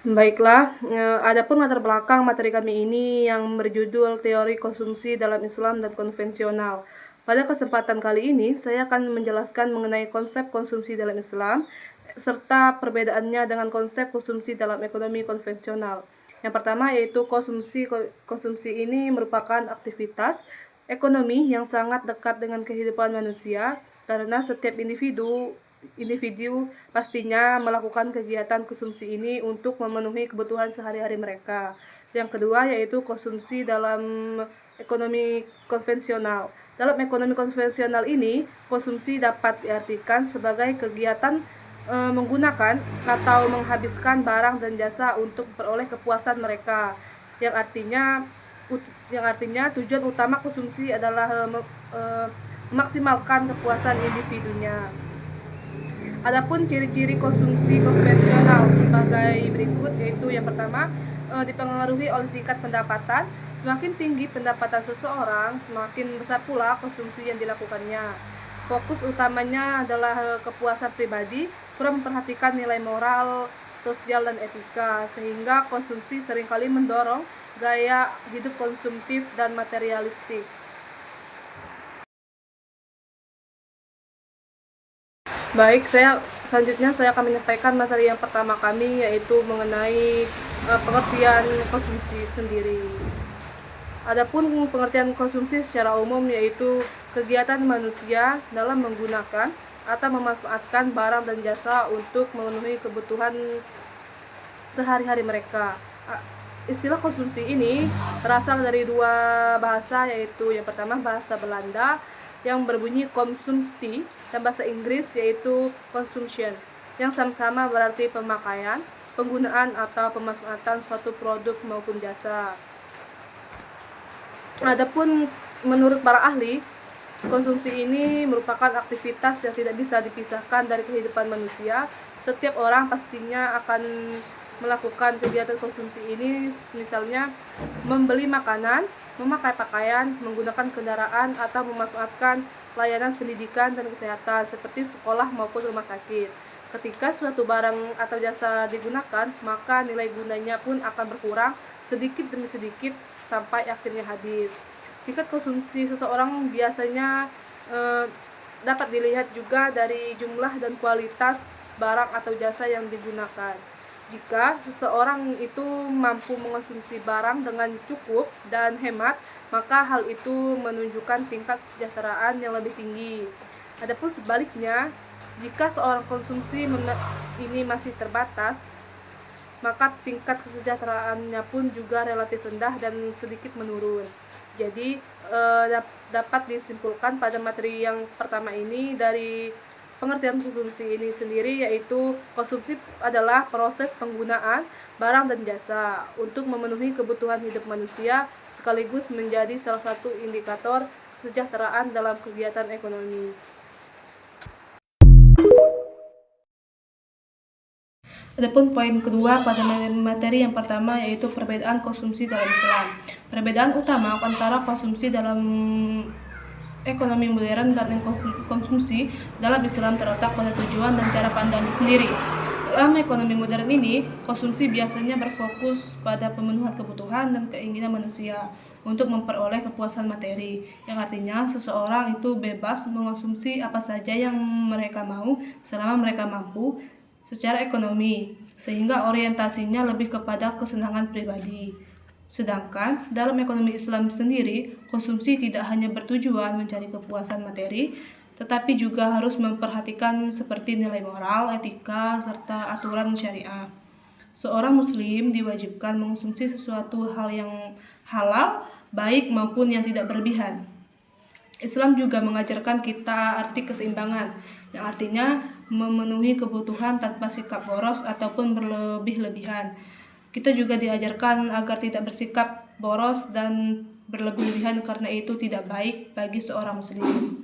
Baiklah, adapun latar belakang materi kami ini yang berjudul Teori Konsumsi dalam Islam dan Konvensional. Pada kesempatan kali ini, saya akan menjelaskan mengenai konsep konsumsi dalam Islam, serta perbedaannya dengan konsep konsumsi dalam ekonomi konvensional. Yang pertama yaitu konsumsi. Konsumsi ini merupakan aktivitas ekonomi yang sangat dekat dengan kehidupan manusia, karena setiap individu pastinya melakukan kegiatan konsumsi ini untuk memenuhi kebutuhan sehari-hari mereka. Yang kedua yaitu konsumsi dalam ekonomi konvensional. Dalam ekonomi konvensional ini, konsumsi dapat diartikan sebagai kegiatan menggunakan atau menghabiskan barang dan jasa untuk memperoleh kepuasan mereka, yang artinya tujuan utama konsumsi adalah memaksimalkan kepuasan individunya. Adapun ciri-ciri konsumsi konvensional sebagai berikut, yaitu yang pertama, dipengaruhi oleh tingkat pendapatan. Semakin tinggi pendapatan seseorang, semakin besar pula konsumsi yang dilakukannya. Fokus utamanya adalah kepuasan pribadi, kurang memperhatikan nilai moral, sosial, dan etika, sehingga konsumsi seringkali mendorong gaya hidup konsumtif dan materialistik. Baik, selanjutnya saya akan menyampaikan materi yang pertama kami, yaitu mengenai pengertian konsumsi sendiri. Adapun pengertian konsumsi secara umum yaitu kegiatan manusia dalam menggunakan atau memanfaatkan barang dan jasa untuk memenuhi kebutuhan sehari-hari mereka. Istilah konsumsi ini berasal dari dua bahasa, yaitu yang pertama bahasa Belanda yang berbunyi konsumsi dan bahasa Inggris yaitu consumption, yang sama-sama berarti pemakaian, penggunaan atau pemanfaatan suatu produk maupun jasa. Adapun menurut para ahli, konsumsi ini merupakan aktivitas yang tidak bisa dipisahkan dari kehidupan manusia. Setiap orang pastinya akan melakukan kegiatan konsumsi ini, misalnya membeli makanan, memakai pakaian, menggunakan kendaraan, atau memanfaatkan layanan pendidikan dan kesehatan seperti sekolah maupun rumah sakit. Ketika suatu barang atau jasa digunakan, maka nilai gunanya pun akan berkurang sedikit demi sedikit sampai akhirnya habis. Tingkat konsumsi seseorang biasanya dapat dilihat juga dari jumlah dan kualitas barang atau jasa yang digunakan. Jika seseorang itu mampu mengonsumsi barang dengan cukup dan hemat, maka hal itu menunjukkan tingkat kesejahteraan yang lebih tinggi. Adapun sebaliknya, jika seorang konsumsi ini masih terbatas, maka tingkat kesejahteraannya pun juga relatif rendah dan sedikit menurun. Jadi dapat disimpulkan pada materi yang pertama ini dari pengertian konsumsi ini sendiri, yaitu konsumsi adalah proses penggunaan barang dan jasa untuk memenuhi kebutuhan hidup manusia, sekaligus menjadi salah satu indikator kesejahteraan dalam kegiatan ekonomi. Adapun poin kedua pada materi yang pertama yaitu perbedaan konsumsi dalam Islam. Perbedaan utama antara konsumsi dalam ekonomi modern dan konsumsi dalam Islam terletak pada tujuan dan cara pandang sendiri. Dalam ekonomi modern ini, konsumsi biasanya berfokus pada pemenuhan kebutuhan dan keinginan manusia untuk memperoleh kepuasan materi, yang artinya seseorang itu bebas mengonsumsi apa saja yang mereka mau selama mereka mampu secara ekonomi, sehingga orientasinya lebih kepada kesenangan pribadi. Sedangkan dalam ekonomi Islam sendiri, konsumsi tidak hanya bertujuan mencari kepuasan materi, tetapi juga harus memperhatikan seperti nilai moral, etika, serta aturan syariah. Seorang muslim diwajibkan mengonsumsi sesuatu hal yang halal, baik maupun yang tidak berlebihan. Islam juga mengajarkan kita arti keseimbangan, yang artinya memenuhi kebutuhan tanpa sikap boros ataupun berlebih-lebihan. Kita juga diajarkan agar tidak bersikap boros dan berlebih-lebihan, karena itu tidak baik bagi seorang muslim.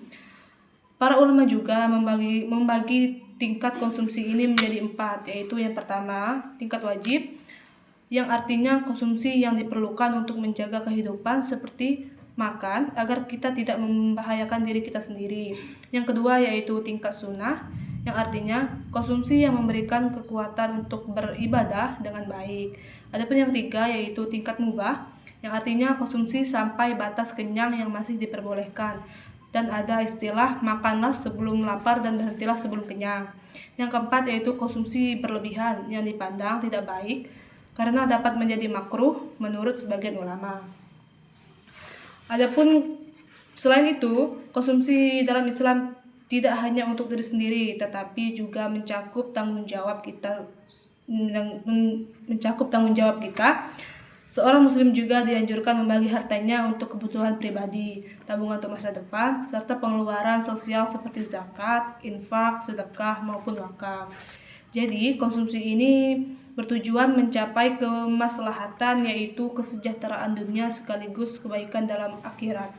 Para ulama juga membagi tingkat konsumsi ini menjadi 4, yaitu yang pertama, tingkat wajib, yang artinya konsumsi yang diperlukan untuk menjaga kehidupan seperti makan agar kita tidak membahayakan diri kita sendiri. Yang kedua yaitu tingkat sunnah, yang artinya konsumsi yang memberikan kekuatan untuk beribadah dengan baik. Adapun yang ketiga yaitu tingkat mubah, yang artinya konsumsi sampai batas kenyang yang masih diperbolehkan. Dan ada istilah makanlah sebelum lapar dan berhentilah sebelum kenyang. Yang keempat yaitu konsumsi berlebihan yang dipandang tidak baik karena dapat menjadi makruh menurut sebagian ulama. Adapun selain itu, konsumsi dalam Islam tidak hanya untuk diri sendiri, tetapi juga mencakup tanggung jawab kita. Seorang muslim juga dianjurkan membagi hartanya untuk kebutuhan pribadi, tabungan untuk masa depan, serta pengeluaran sosial seperti zakat, infak, sedekah, maupun wakaf. Jadi, konsumsi ini bertujuan mencapai kemaslahatan, yaitu kesejahteraan dunia sekaligus kebaikan dalam akhirat.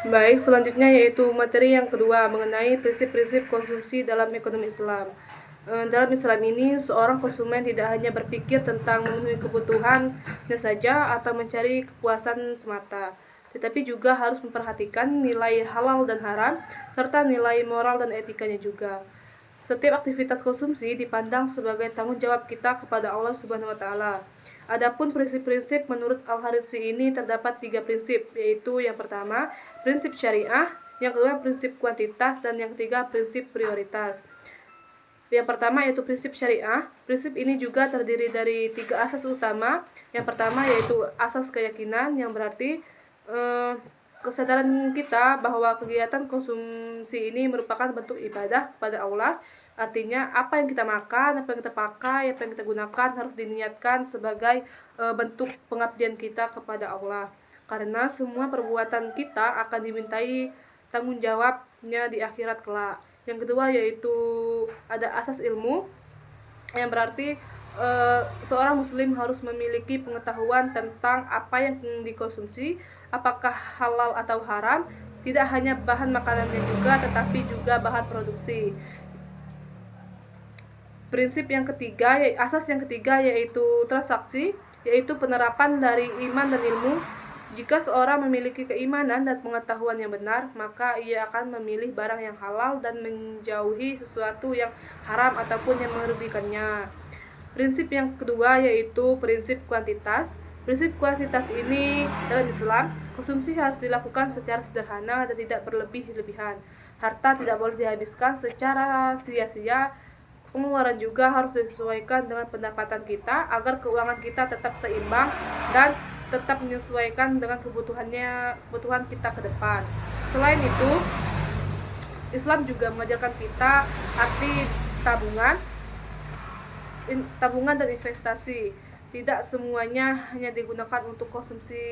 Baik, selanjutnya yaitu materi yang kedua mengenai prinsip-prinsip konsumsi dalam ekonomi Islam. Dalam Islam ini, seorang konsumen tidak hanya berpikir tentang memenuhi kebutuhannya saja atau mencari kepuasan semata, tetapi juga harus memperhatikan nilai halal dan haram, serta nilai moral dan etikanya juga. Setiap aktivitas konsumsi dipandang sebagai tanggung jawab kita kepada Allah Subhanahu wa Ta'ala. Adapun prinsip-prinsip menurut Al-Harisi ini terdapat 3 prinsip, yaitu yang pertama, prinsip syariah, yang kedua prinsip kuantitas, dan yang ketiga prinsip prioritas. Yang pertama yaitu prinsip syariah. Prinsip ini juga terdiri dari 3 asas utama. Yang pertama yaitu asas keyakinan, yang berarti kesadaran kita bahwa kegiatan konsumsi ini merupakan bentuk ibadah kepada Allah. Artinya apa yang kita makan, apa yang kita pakai, apa yang kita gunakan harus diniatkan sebagai bentuk pengabdian kita kepada Allah. Karena semua perbuatan kita akan dimintai tanggung jawabnya di akhirat kelak. Yang kedua yaitu ada asas ilmu, yang berarti seorang muslim harus memiliki pengetahuan tentang apa yang dikonsumsi, apakah halal atau haram, tidak hanya bahan makanannya juga, tetapi juga bahan produksi. Asas yang ketiga yaitu transaksi, yaitu penerapan dari iman dan ilmu. Jika seorang memiliki keimanan dan pengetahuan yang benar, maka ia akan memilih barang yang halal dan menjauhi sesuatu yang haram ataupun yang merugikannya. Prinsip yang kedua yaitu prinsip kuantitas. Prinsip kuantitas ini dalam Islam, konsumsi harus dilakukan secara sederhana dan tidak berlebih-lebihan. Harta tidak boleh dihabiskan secara sia-sia. Pengeluaran juga harus disesuaikan dengan pendapatan kita agar keuangan kita tetap seimbang dan tetap menyesuaikan dengan kebutuhan kita ke depan. Selain itu, Islam juga mengajarkan kita arti tabungan dan investasi. Tidak semuanya hanya digunakan untuk konsumsi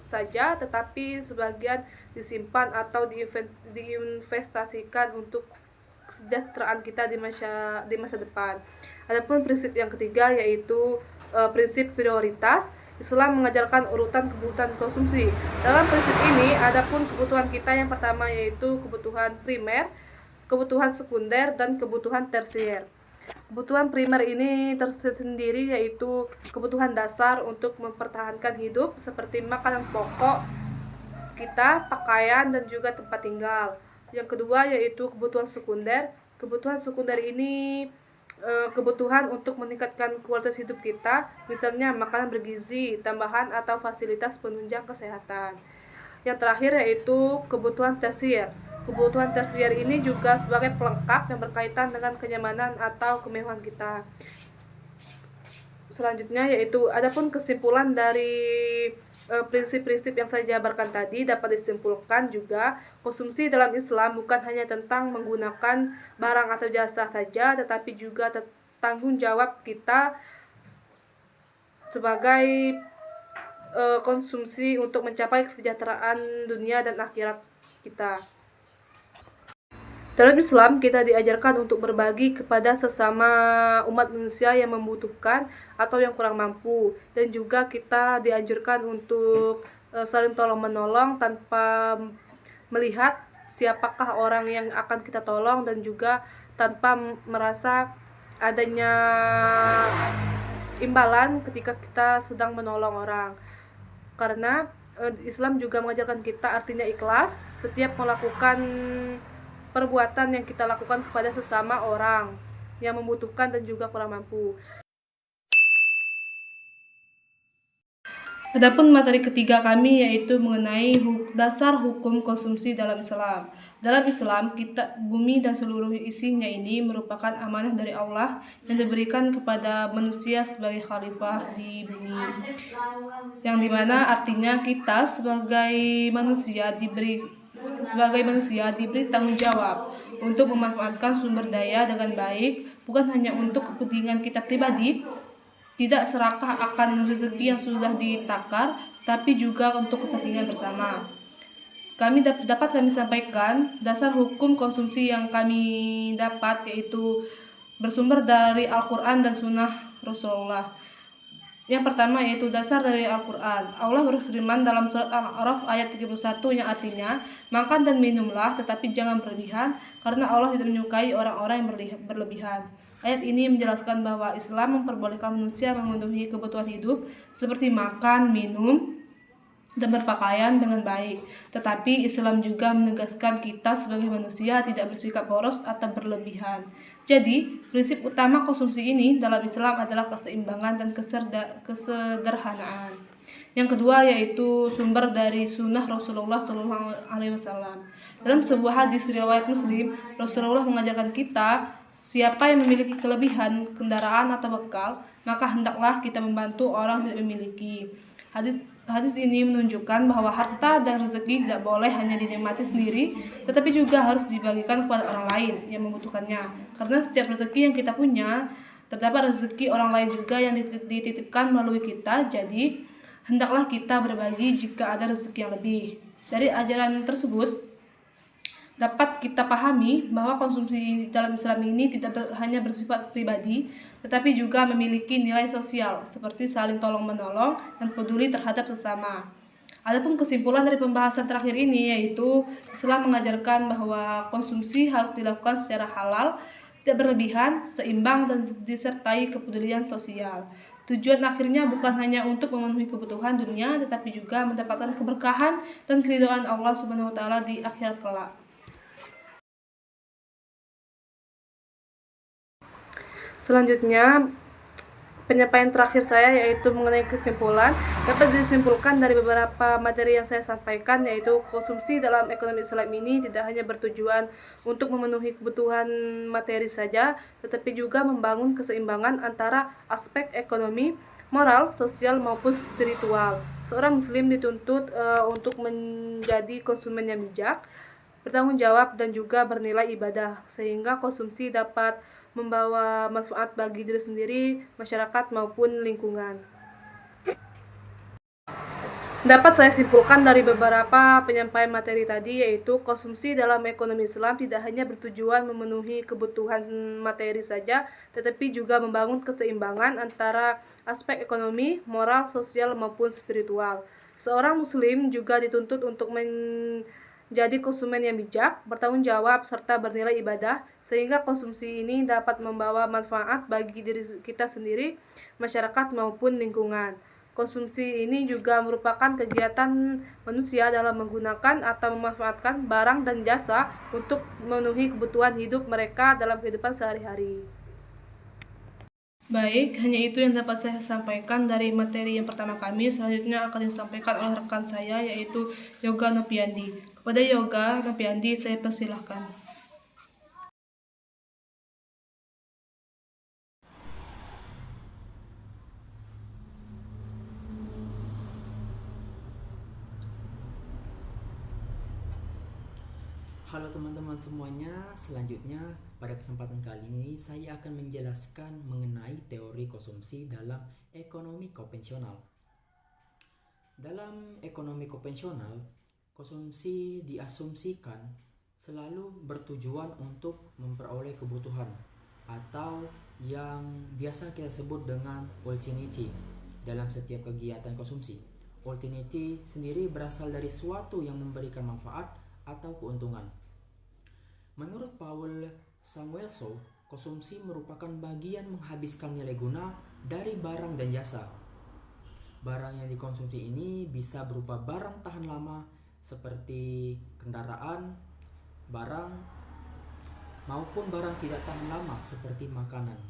saja, tetapi sebagian disimpan atau diinvestasikan untuk kesejahteraan kita di masa depan. Adapun prinsip yang ketiga yaitu prinsip prioritas. Islam mengajarkan urutan kebutuhan konsumsi. Dalam prinsip ini, adapun kebutuhan kita yang pertama yaitu kebutuhan primer, kebutuhan sekunder, dan kebutuhan tersier. Kebutuhan primer ini tersendiri yaitu kebutuhan dasar untuk mempertahankan hidup seperti makanan pokok kita, pakaian, dan juga tempat tinggal. Yang kedua yaitu kebutuhan sekunder. Kebutuhan sekunder ini kebutuhan untuk meningkatkan kualitas hidup kita, misalnya makanan bergizi, tambahan, atau fasilitas penunjang kesehatan. Yang terakhir yaitu kebutuhan tersier. Kebutuhan tersier ini juga sebagai pelengkap yang berkaitan dengan kenyamanan atau kemewahan kita. Selanjutnya yaitu adapun kesimpulan dari prinsip-prinsip yang saya jabarkan tadi dapat disimpulkan juga konsumsi dalam Islam bukan hanya tentang menggunakan barang atau jasa saja, tetapi juga tanggung jawab kita sebagai konsumsi untuk mencapai kesejahteraan dunia dan akhirat kita. Dalam Islam, kita diajarkan untuk berbagi kepada sesama umat manusia yang membutuhkan atau yang kurang mampu. Dan juga kita dianjurkan untuk saling tolong-menolong tanpa melihat siapakah orang yang akan kita tolong, dan juga tanpa merasa adanya imbalan ketika kita sedang menolong orang. Karena Islam juga mengajarkan kita artinya ikhlas setiap melakukan perbuatan yang kita lakukan kepada sesama orang yang membutuhkan dan juga kurang mampu. Adapun materi ketiga kami yaitu mengenai dasar hukum konsumsi dalam Islam. Dalam Islam, kita bumi dan seluruh isinya ini merupakan amanah dari Allah yang diberikan kepada manusia sebagai khalifah di bumi. Yang dimana artinya kita sebagai manusia diberi tanggung jawab untuk memanfaatkan sumber daya dengan baik, bukan hanya untuk kepentingan kita pribadi, tidak serakah akan rezeki yang sudah ditakar, tapi juga untuk kepentingan bersama. Dapat kami sampaikan dasar hukum konsumsi yang kami dapat yaitu bersumber dari Al-Quran dan Sunnah Rasulullah. Yang pertama yaitu dasar dari Al-Quran. Allah berfirman dalam surat Al-A'raf ayat 31 yang artinya, makan dan minumlah tetapi jangan berlebihan, karena Allah tidak menyukai orang-orang yang berlebihan. Ayat ini menjelaskan bahwa Islam memperbolehkan manusia memenuhi kebutuhan hidup seperti makan, minum, dan berpakaian dengan baik. Tetapi Islam juga menegaskan kita sebagai manusia tidak bersikap boros atau berlebihan. Jadi, prinsip utama konsumsi ini dalam Islam adalah keseimbangan dan kesederhanaan. Yang kedua yaitu sumber dari sunnah Rasulullah SAW. Dalam sebuah hadis riwayat Muslim, Rasulullah mengajarkan kita, siapa yang memiliki kelebihan kendaraan atau bekal, maka hendaklah kita membantu orang yang tidak memiliki. Hadis ini menunjukkan bahwa harta dan rezeki tidak boleh hanya dinikmati sendiri, tetapi juga harus dibagikan kepada orang lain yang membutuhkannya. Karena setiap rezeki yang kita punya, terdapat rezeki orang lain juga yang dititipkan melalui kita. Jadi, hendaklah kita berbagi jika ada rezeki yang lebih. Dari ajaran tersebut, dapat kita pahami bahwa konsumsi dalam Islam ini tidak hanya bersifat pribadi, tetapi juga memiliki nilai sosial seperti saling tolong-menolong dan peduli terhadap sesama. Adapun kesimpulan dari pembahasan terakhir ini yaitu Islam mengajarkan bahwa konsumsi harus dilakukan secara halal, tidak berlebihan, seimbang, dan disertai kepedulian sosial. Tujuan akhirnya bukan hanya untuk memenuhi kebutuhan dunia, tetapi juga mendapatkan keberkahan dan keridhaan Allah Subhanahu wa taala di akhirat kelak. Selanjutnya, penyampaian terakhir saya yaitu mengenai kesimpulan. Dapat disimpulkan dari beberapa materi yang saya sampaikan yaitu konsumsi dalam ekonomi Islam ini tidak hanya bertujuan untuk memenuhi kebutuhan materi saja, tetapi juga membangun keseimbangan antara aspek ekonomi, moral, sosial maupun spiritual. Seorang muslim dituntut untuk menjadi konsumen yang bijak, bertanggung jawab, dan juga bernilai ibadah, sehingga konsumsi dapat membawa manfaat bagi diri sendiri, masyarakat, maupun lingkungan. Dapat saya simpulkan dari beberapa penyampaian materi tadi yaitu konsumsi dalam ekonomi Islam tidak hanya bertujuan memenuhi kebutuhan materi saja, tetapi juga membangun keseimbangan antara aspek ekonomi, moral, sosial, maupun spiritual. Seorang muslim juga dituntut untuk menjadi konsumen yang bijak, bertanggung jawab, serta bernilai ibadah, sehingga konsumsi ini dapat membawa manfaat bagi diri kita sendiri, masyarakat, maupun lingkungan. Konsumsi ini juga merupakan kegiatan manusia dalam menggunakan atau memanfaatkan barang dan jasa untuk memenuhi kebutuhan hidup mereka dalam kehidupan sehari-hari. Baik, hanya itu yang dapat saya sampaikan dari materi yang pertama kami. Selanjutnya akan disampaikan oleh rekan saya yaitu Yoga Nopiandi. Kepada Yoga Nopiandi saya persilahkan. Halo teman-teman semuanya, selanjutnya pada kesempatan kali ini saya akan menjelaskan mengenai teori konsumsi dalam ekonomi konvensional. Dalam ekonomi konvensional, konsumsi diasumsikan selalu bertujuan untuk memperoleh kebutuhan atau yang biasa kita sebut dengan utility dalam setiap kegiatan konsumsi. Utility sendiri berasal dari suatu yang memberikan manfaat atau keuntungan. Menurut Paul Samuelson, konsumsi merupakan bagian menghabiskan nilai guna dari barang dan jasa. Barang yang dikonsumsi ini bisa berupa barang tahan lama seperti kendaraan, barang, maupun barang tidak tahan lama seperti makanan.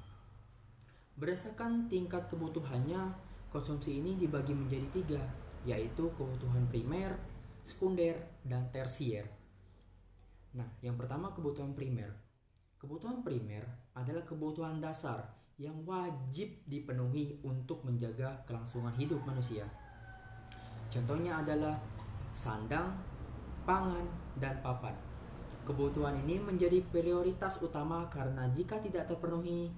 Berdasarkan tingkat kebutuhannya, konsumsi ini dibagi menjadi 3, yaitu kebutuhan primer, sekunder, dan tersier. Nah, yang pertama kebutuhan primer. Kebutuhan primer adalah kebutuhan dasar yang wajib dipenuhi untuk menjaga kelangsungan hidup manusia. Contohnya adalah sandang, pangan, dan papan. Kebutuhan ini menjadi prioritas utama karena jika tidak terpenuhi,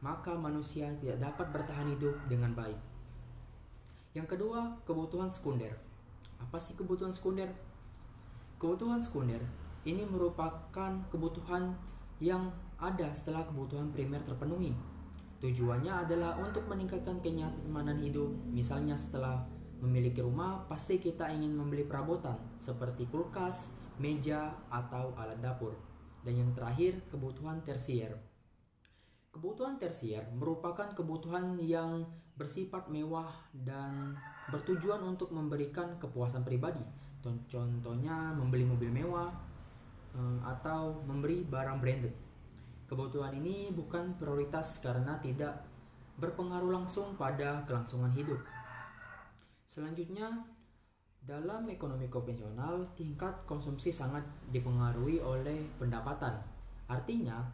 maka manusia tidak dapat bertahan hidup dengan baik. Yang kedua, kebutuhan sekunder. Apa sih kebutuhan sekunder? Kebutuhan sekunder ini merupakan kebutuhan yang ada setelah kebutuhan primer terpenuhi. Tujuannya adalah untuk meningkatkan kenyamanan hidup. Misalnya setelah memiliki rumah, pasti kita ingin membeli perabotan seperti kulkas, meja, atau alat dapur. Dan yang terakhir, kebutuhan tersier. Kebutuhan tersier merupakan kebutuhan yang bersifat mewah dan bertujuan untuk memberikan kepuasan pribadi. Contohnya membeli mobil mewah atau membeli barang branded. Kebutuhan ini bukan prioritas karena tidak berpengaruh langsung pada kelangsungan hidup. Selanjutnya, dalam ekonomi konvensional, tingkat konsumsi sangat dipengaruhi oleh pendapatan. Artinya,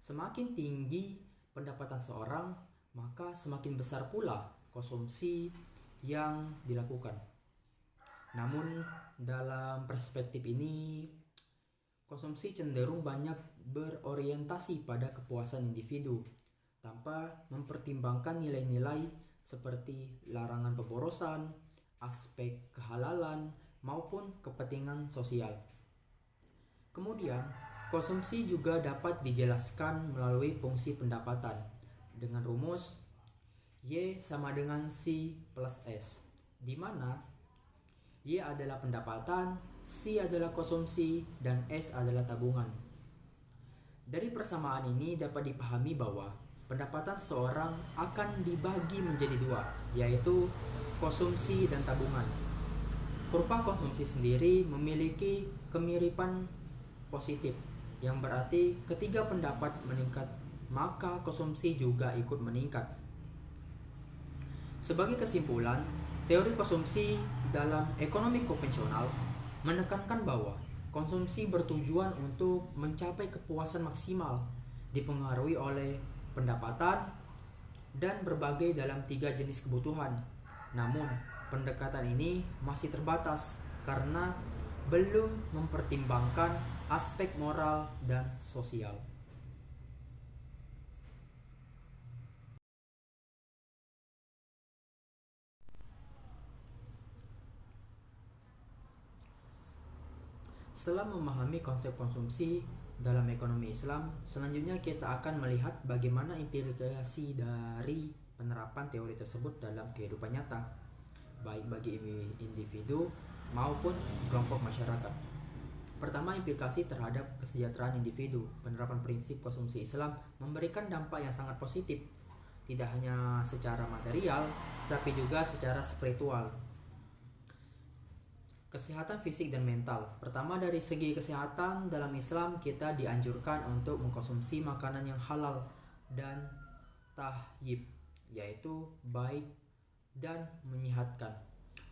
semakin tinggi pendapatan seorang, maka semakin besar pula konsumsi yang dilakukan. Namun, dalam perspektif ini, konsumsi cenderung banyak berorientasi pada kepuasan individu tanpa mempertimbangkan nilai-nilai seperti larangan pemborosan, aspek kehalalan, maupun kepentingan sosial. Kemudian, konsumsi juga dapat dijelaskan melalui fungsi pendapatan dengan rumus Y sama dengan C plus S, di mana Y adalah pendapatan, C adalah konsumsi, dan S adalah tabungan. Dari persamaan ini dapat dipahami bahwa pendapatan seseorang akan dibagi menjadi 2, yaitu konsumsi dan tabungan. Kurva konsumsi sendiri memiliki kemiripan positif, yang berarti ketika pendapat meningkat, maka konsumsi juga ikut meningkat. Sebagai kesimpulan, teori konsumsi dalam ekonomi konvensional menekankan bahwa konsumsi bertujuan untuk mencapai kepuasan maksimal, dipengaruhi oleh pendapatan dan berbagai dalam 3 jenis kebutuhan. Namun, pendekatan ini masih terbatas karena belum mempertimbangkan aspek moral dan sosial. Setelah memahami konsep konsumsi dalam ekonomi Islam, selanjutnya kita akan melihat bagaimana implikasi dari penerapan teori tersebut dalam kehidupan nyata, baik bagi individu maupun kelompok masyarakat. Pertama, implikasi terhadap kesejahteraan individu. Penerapan prinsip konsumsi Islam memberikan dampak yang sangat positif, tidak hanya secara material, tapi juga secara spiritual. Kesehatan fisik dan mental. Pertama, dari segi kesehatan dalam Islam, kita dianjurkan untuk mengkonsumsi makanan yang halal dan tahyib, yaitu baik dan menyehatkan.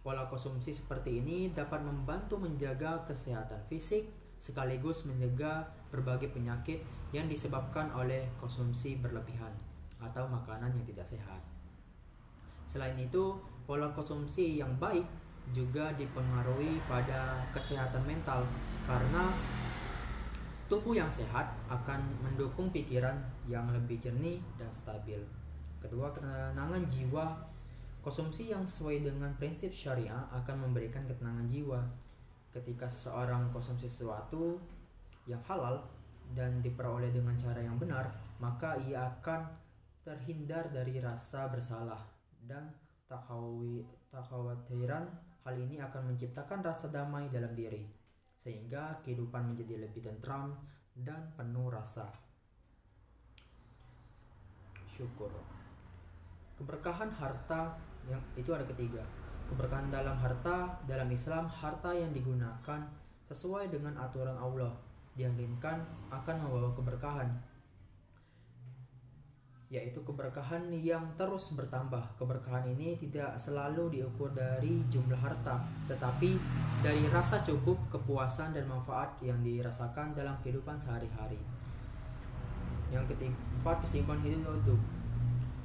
Pola konsumsi seperti ini dapat membantu menjaga kesehatan fisik sekaligus mencegah berbagai penyakit yang disebabkan oleh konsumsi berlebihan atau makanan yang tidak sehat. Selain itu, pola konsumsi yang baik juga dipengaruhi pada kesehatan mental karena tubuh yang sehat akan mendukung pikiran yang lebih jernih dan stabil. Kedua, ketenangan jiwa. Konsumsi yang sesuai dengan prinsip syariah akan memberikan ketenangan jiwa. Ketika seseorang konsumsi sesuatu yang halal dan diperoleh dengan cara yang benar, maka ia akan terhindar dari rasa bersalah dan kekhawatiran. Hal ini akan menciptakan rasa damai dalam diri, sehingga kehidupan menjadi lebih tentram dan penuh rasa syukur. Keberkahan harta Yang itu ada ketiga. Keberkahan dalam harta. Dalam Islam, harta yang digunakan sesuai dengan aturan Allah diyakinkan akan membawa keberkahan, yaitu keberkahan yang terus bertambah. Keberkahan ini tidak selalu diukur dari jumlah harta, tetapi dari rasa cukup, kepuasan, dan manfaat yang dirasakan dalam kehidupan sehari-hari. Yang keempat, keseimbangan hidup.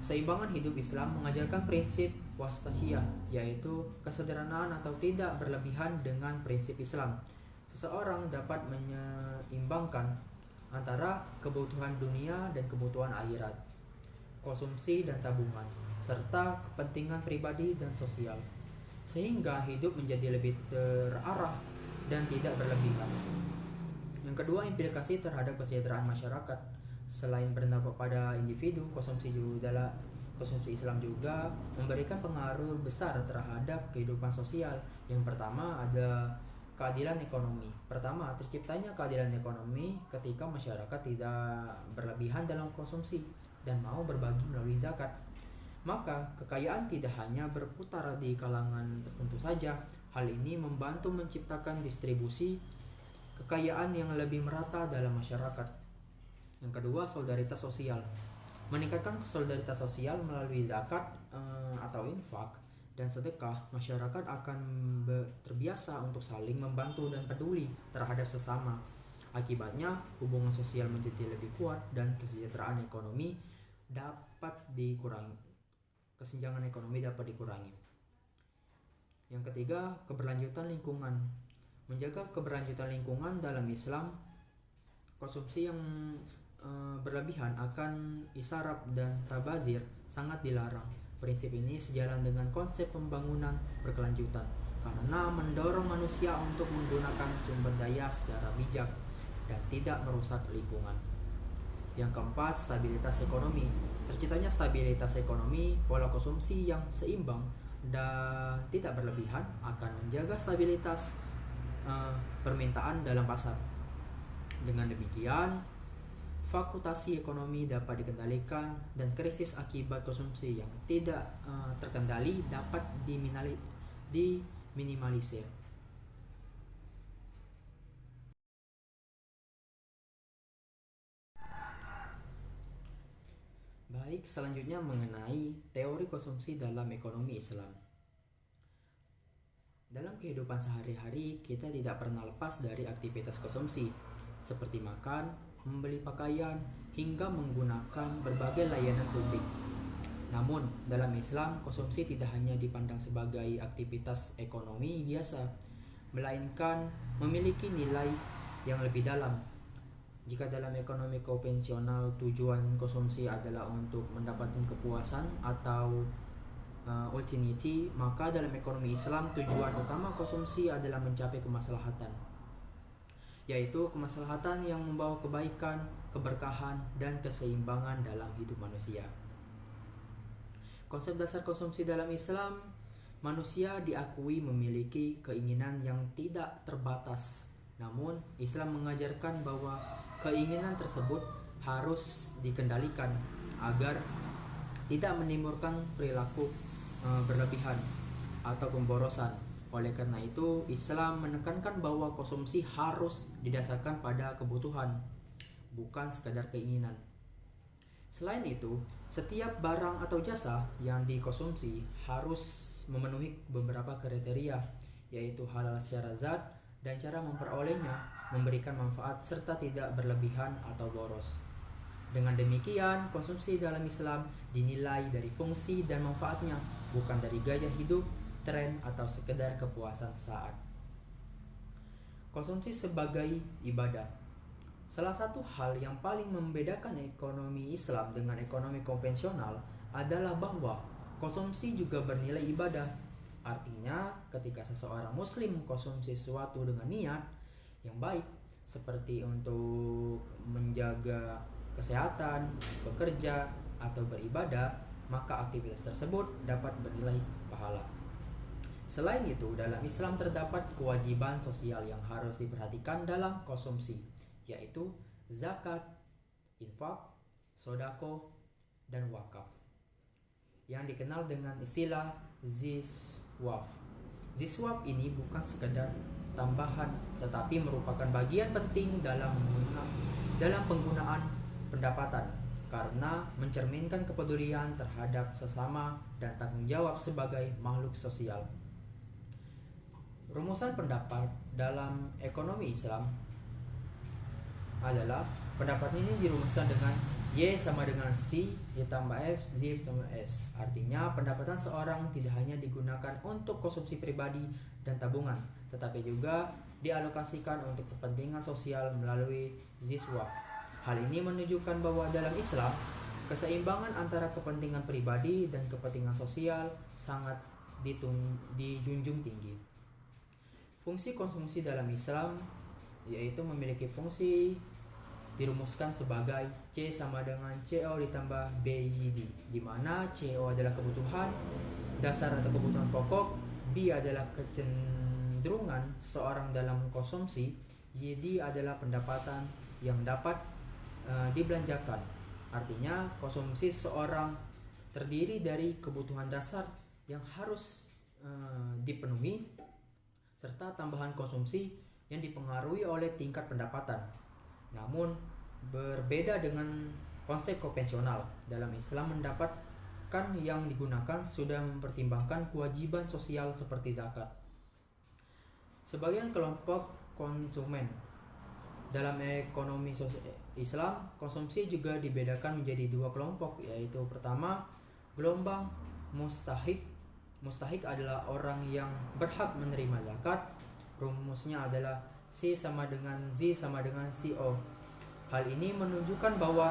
Keseimbangan hidup Islam mengajarkan prinsip wasatiyah, yaitu kesederhanaan atau tidak berlebihan. Dengan prinsip Islam, seseorang dapat menyeimbangkan antara kebutuhan dunia dan kebutuhan akhirat, konsumsi dan tabungan, serta kepentingan pribadi dan sosial, sehingga hidup menjadi lebih terarah dan tidak berlebihan. Yang kedua, implikasi terhadap kesejahteraan masyarakat. Selain berdampak pada individu, konsumsi Islam juga memberikan pengaruh besar terhadap kehidupan sosial. Yang pertama ada keadilan ekonomi. Pertama, terciptanya keadilan ekonomi ketika masyarakat tidak berlebihan dalam konsumsi dan mau berbagi melalui zakat. Maka kekayaan tidak hanya berputar di kalangan tertentu saja. Hal ini membantu menciptakan distribusi kekayaan yang lebih merata dalam masyarakat. Yang kedua, solidaritas sosial. Meningkatkan solidaritas sosial melalui zakat atau infak dan sedekah, masyarakat akan terbiasa untuk saling membantu dan peduli terhadap sesama. Akibatnya, hubungan sosial menjadi lebih kuat dan kesejahteraan ekonomi dapat dikurangi. Kesenjangan ekonomi dapat dikurangi. Yang ketiga, keberlanjutan lingkungan. Menjaga keberlanjutan lingkungan dalam Islam, konsumsi yang berlebihan akan israf dan tabazir sangat dilarang. Prinsip ini sejalan dengan konsep pembangunan berkelanjutan karena mendorong manusia untuk menggunakan sumber daya secara bijak dan tidak merusak lingkungan. Yang keempat, stabilitas ekonomi. Terciptanya stabilitas ekonomi, pola konsumsi yang seimbang dan tidak berlebihan akan menjaga stabilitas permintaan dalam pasar. Dengan demikian, fluktuasi ekonomi dapat dikendalikan dan krisis akibat konsumsi yang tidak terkendali dapat diminimalisir. Baik, selanjutnya mengenai teori konsumsi dalam ekonomi Islam. Dalam kehidupan sehari-hari, kita tidak pernah lepas dari aktivitas konsumsi, seperti makan, membeli pakaian, hingga menggunakan berbagai layanan publik. Namun, dalam Islam, konsumsi tidak hanya dipandang sebagai aktivitas ekonomi biasa, melainkan memiliki nilai yang lebih dalam. Jika dalam ekonomi konvensional tujuan konsumsi adalah untuk mendapatkan kepuasan atau utility, maka dalam ekonomi Islam tujuan utama konsumsi adalah mencapai kemaslahatan, yaitu kemaslahatan yang membawa kebaikan, keberkahan, dan keseimbangan dalam hidup manusia. Konsep dasar konsumsi dalam Islam, manusia diakui memiliki keinginan yang tidak terbatas. Namun, Islam mengajarkan bahwa keinginan tersebut harus dikendalikan agar tidak menimbulkan perilaku berlebihan atau pemborosan. Oleh karena itu, Islam menekankan bahwa konsumsi harus didasarkan pada kebutuhan, bukan sekadar keinginan. Selain itu, setiap barang atau jasa yang dikonsumsi harus memenuhi beberapa kriteria, yaitu halal secara zat dan cara memperolehnya, memberikan manfaat serta tidak berlebihan atau boros. Dengan demikian, konsumsi dalam Islam dinilai dari fungsi dan manfaatnya, bukan dari gaya hidup, tren, atau sekedar kepuasan saat. Konsumsi sebagai ibadah. Salah satu hal yang paling membedakan ekonomi Islam dengan ekonomi konvensional adalah bahwa konsumsi juga bernilai ibadah. Artinya, ketika seseorang muslim mengkonsumsi sesuatu dengan niat yang baik, seperti untuk menjaga kesehatan, bekerja, atau beribadah, maka aktivitas tersebut dapat bernilai pahala. Selain itu, dalam Islam terdapat kewajiban sosial yang harus diperhatikan dalam konsumsi, yaitu zakat, infak, sodako, dan wakaf. yang dikenal dengan istilah Ziswaf. Ziswaf ini bukan sekedar tambahan tetapi merupakan bagian penting dalam penggunaan pendapatan karena mencerminkan kepedulian terhadap sesama dan tanggung jawab sebagai makhluk sosial. Rumusan pendapat dalam ekonomi Islam adalah pendapat ini dirumuskan dengan Y sama dengan C ditambah F Z ditambah S. Artinya pendapatan seorang tidak hanya digunakan untuk konsumsi pribadi dan tabungan, tetapi juga dialokasikan untuk kepentingan sosial melalui ziswaf. Hal ini menunjukkan bahwa dalam Islam, keseimbangan antara kepentingan pribadi dan kepentingan sosial sangat dijunjung tinggi. Fungsi konsumsi dalam Islam yaitu memiliki fungsi dirumuskan sebagai C sama dengan CO ditambah BYD, di mana CO adalah kebutuhan dasar atau kebutuhan pokok, B adalah kecenderungan seorang dalam konsumsi, YD adalah pendapatan yang dapat dibelanjakan. Artinya konsumsi seseorang terdiri dari kebutuhan dasar yang harus dipenuhi serta tambahan konsumsi yang dipengaruhi oleh tingkat pendapatan. Namun berbeda dengan konsep konvensional, dalam Islam mendapatkan yang digunakan sudah mempertimbangkan kewajiban sosial seperti zakat. Sebagian kelompok konsumen dalam ekonomi Islam, konsumsi juga dibedakan menjadi dua kelompok, yaitu pertama, gelombang mustahik. Mustahik adalah orang yang berhak menerima zakat. Rumusnya adalah C sama dengan Z sama dengan CO. Hal ini menunjukkan bahwa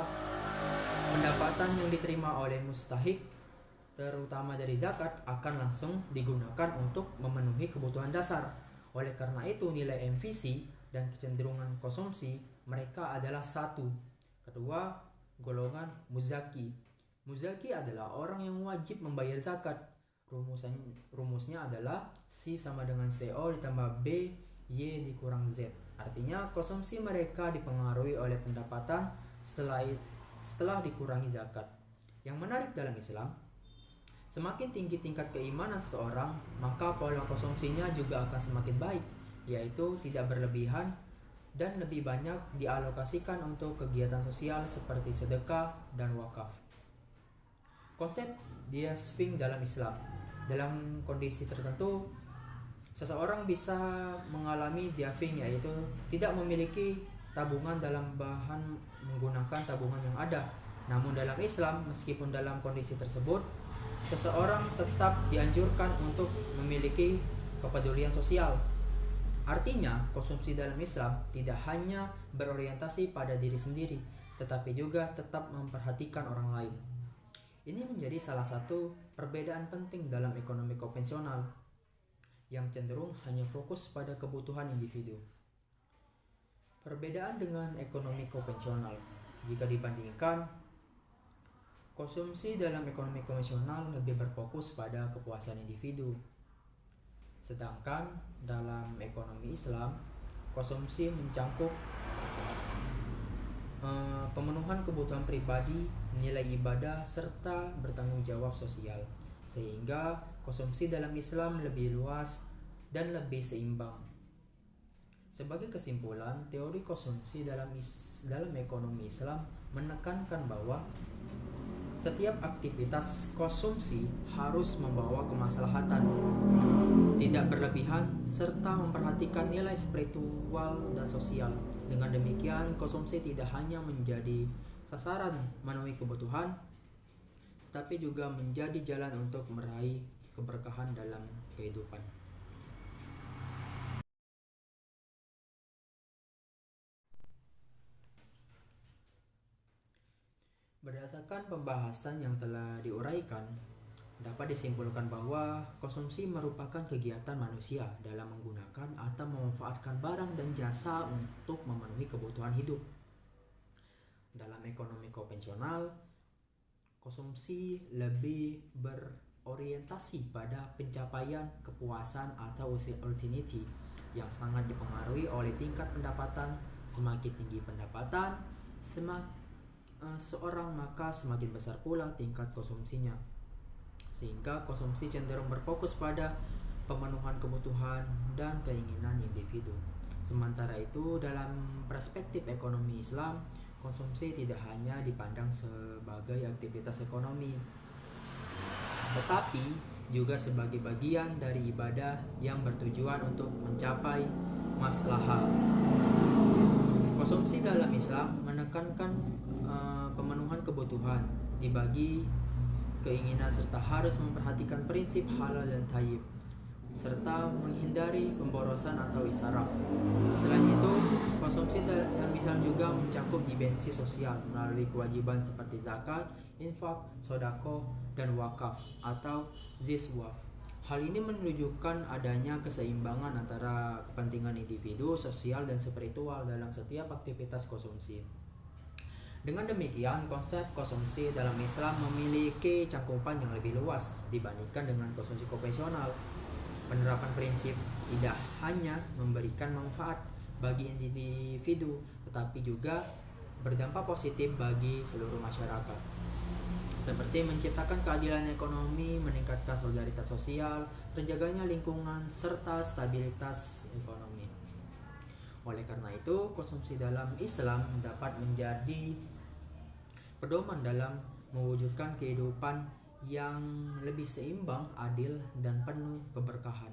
pendapatan yang diterima oleh mustahik, terutama dari zakat, akan langsung digunakan untuk memenuhi kebutuhan dasar. Oleh karena itu, nilai MVC dan kecenderungan konsumsi mereka adalah satu. Kedua, golongan muzaki. Muzaki adalah orang yang wajib membayar zakat. Rumusnya adalah C sama dengan CO ditambah B Y dikurang Z. Artinya konsumsi mereka dipengaruhi oleh pendapatan setelah dikurangi zakat. Yang menarik dalam Islam, semakin tinggi tingkat keimanan seseorang, maka pola konsumsinya juga akan semakin baik, yaitu tidak berlebihan dan lebih banyak dialokasikan untuk kegiatan sosial seperti sedekah dan wakaf. Konsep diasfing dalam Islam. Dalam kondisi tertentu, seseorang bisa mengalami diafing, yaitu tidak memiliki tabungan dalam bahan menggunakan tabungan yang ada. Namun dalam Islam, meskipun dalam kondisi tersebut, seseorang tetap dianjurkan untuk memiliki kepedulian sosial. Artinya, konsumsi dalam Islam tidak hanya berorientasi pada diri sendiri, tetapi juga tetap memperhatikan orang lain. Ini menjadi salah satu perbedaan penting dalam ekonomi konvensional yang cenderung hanya fokus pada kebutuhan individu. Perbedaan dengan ekonomi konvensional, jika dibandingkan, konsumsi dalam ekonomi konvensional lebih berfokus pada kepuasan individu. Sedangkan dalam ekonomi Islam, konsumsi mencangkup pemenuhan kebutuhan pribadi, nilai ibadah, serta bertanggung jawab sosial. Sehingga konsumsi dalam Islam lebih luas dan lebih seimbang. Sebagai kesimpulan, teori konsumsi dalam ekonomi Islam menekankan bahwa setiap aktivitas konsumsi harus membawa kemaslahatan, tidak berlebihan, serta memperhatikan nilai spiritual dan sosial. Dengan demikian, konsumsi tidak hanya menjadi sasaran memenuhi kebutuhan, tetapi juga menjadi jalan untuk meraih keberkahan dalam kehidupan. Berdasarkan pembahasan yang telah diuraikan, dapat disimpulkan bahwa konsumsi merupakan kegiatan manusia dalam menggunakan atau memanfaatkan barang dan jasa untuk memenuhi kebutuhan hidup. Dalam ekonomi konvensional, konsumsi lebih berorientasi pada pencapaian kepuasan atau ultimatum yang sangat dipengaruhi oleh tingkat pendapatan. Semakin tinggi pendapatan seorang, maka semakin besar pula tingkat konsumsinya. sehingga konsumsi cenderung berfokus pada pemenuhan kebutuhan dan keinginan individu. Sementara itu, dalam perspektif ekonomi Islam, konsumsi tidak hanya dipandang sebagai aktivitas ekonomi, tetapi juga sebagai bagian dari ibadah yang bertujuan untuk mencapai maslahah. Konsumsi dalam Islam menekankan pemenuhan kebutuhan, dibagi keinginan serta harus memperhatikan prinsip halal dan thayyib, serta menghindari pemborosan atau israf. Selain itu, konsumsi dalam Islam juga mencakup dimensi sosial melalui kewajiban seperti zakat, infak, sodako, dan wakaf atau ziswaf. Hal ini menunjukkan adanya keseimbangan antara kepentingan individu, sosial, dan spiritual dalam setiap aktivitas konsumsi. Dengan demikian, konsep konsumsi dalam Islam memiliki cakupan yang lebih luas dibandingkan dengan konsumsi konvensional. Penerapan prinsip tidak hanya memberikan manfaat bagi individu, tetapi juga berdampak positif bagi seluruh masyarakat, seperti menciptakan keadilan ekonomi, meningkatkan solidaritas sosial, terjaganya lingkungan, serta stabilitas ekonomi. Oleh karena itu, konsumsi dalam Islam dapat menjadi pedoman dalam mewujudkan kehidupan yang lebih seimbang, adil, dan penuh keberkahan.